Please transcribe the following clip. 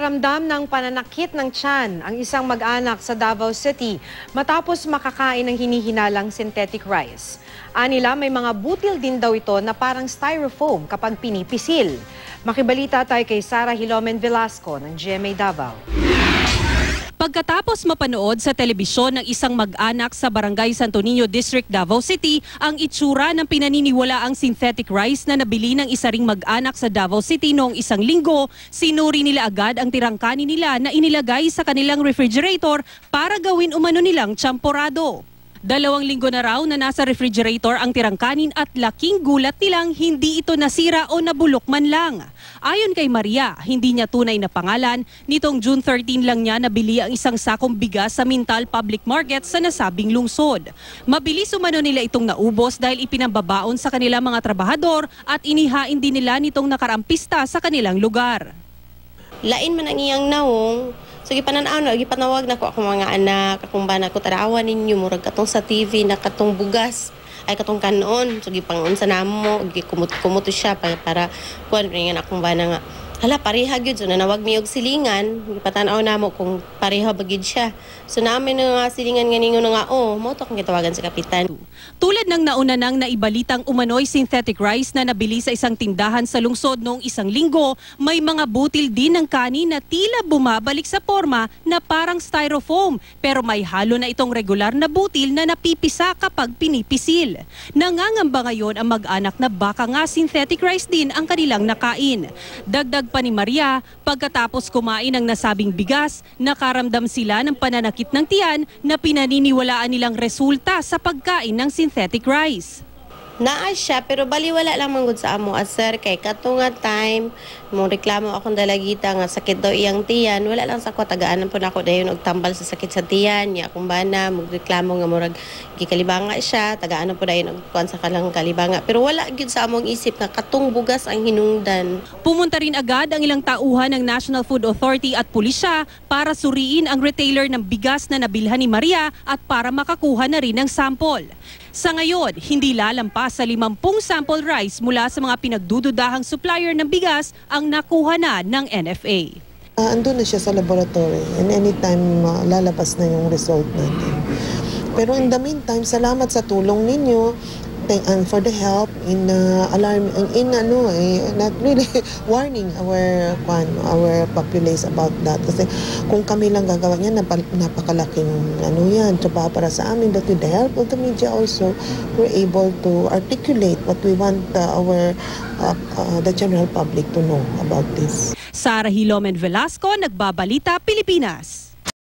Nakaramdam ng pananakit ng tiyan ang isang mag-anak sa Davao City matapos makakain ng hinihinalang synthetic rice. Anila may mga butil din daw ito na parang styrofoam kapag pinipisil. Makibalita tayo kay Sarah Hilomen Velasco ng GMA Davao. Pagkatapos mapanood sa telebisyon ng isang mag-anak sa Barangay Santo Niño District, Davao City, ang itsura ng pinaniniwalaang synthetic rice na nabili ng isa ring mag-anak sa Davao City noong isang linggo, sinuri nila agad ang tirangkanin nila na inilagay sa kanilang refrigerator para gawin umano nilang champorado. 2 linggo na raw na nasa refrigerator ang tirangkanin at laking gulat nilang hindi ito nasira o nabulok man lang. Ayon kay Maria, hindi niya tunay na pangalan, nitong June 13 lang niya nabili ang isang sakong bigas sa Mintal Public Market sa nasabing lungsod. Mabilis umano nila itong naubos dahil ipinababaon sa kanilang mga trabahador at inihain din nila nitong nakarampista sa kanilang lugar. Lain man ang iyang naong. So gipananaw na, gipanawag na ko akong mga anak, akong bana ko tarawan ninyo, murag katong sa TV na katong bugas, ay katong kanon. So gipangon sa namo, gikumot-kumot siya para kuan rin akong bana nga. Hala, pareha gyud, so nanawag mi og silingan, gipatanaw namo kung pareha ba gyud siya. So namin nga silingan nga ningon nga, mo to kung gitawagan sa kapitan. Tulad ng nauna nang naibalitang umano'y synthetic rice na nabili sa isang tindahan sa lungsod noong isang linggo, may mga butil din ng kanin na tila bumabalik sa forma na parang styrofoam, pero may halo na itong regular na butil na napipisa kapag pinipisil. Nangangamba ngayon ang mag-anak na baka nga synthetic rice din ang kanilang nakain. Dagdag pa ni Maria, pagkatapos kumain ng nasabing bigas, nakaramdam sila ng pananakit ng tiyan na pinaniniwalaan nilang resulta sa pagkain ng synthetic rice. Naa siya, pero baliwala lang manggod sa amo sir, kay kato nga time mong reklamo akong dalagita nga sakit daw iyang tiyan, wala lang sa ko tagaanan po na ako dayon og tambal sa sakit sa tiyan niya akong bana magreklamo nga murag gikalibanga siya, tagaanan po dayon og kuan sa kalang kalibanga, pero wala gyud sa among isip nga katong bugas ang hinungdan. Pumunta rin agad ang ilang tauhan ng National Food Authority at pulisya para suriin ang retailer ng bigas na nabilhan ni Maria at para makakuha na rin ng sample. Sa ngayon, hindi lalampas sa 50 sample rice mula sa mga pinagdududahang supplier ng bigas ang nakuha na ng NFA. Andun na siya sa laboratory and anytime lalabas na yung result natin. Pero in the meantime, salamat sa tulong ninyo and for the help in alarm not really warning our populace about that, kasi kung kami lang gagawa niyan napakalaking yan trabaho para sa amin, but with the help of the media also we're able to articulate what we want the general public to know about this. Sarah Hilomen Velasco, Nagbabalita, Pilipinas.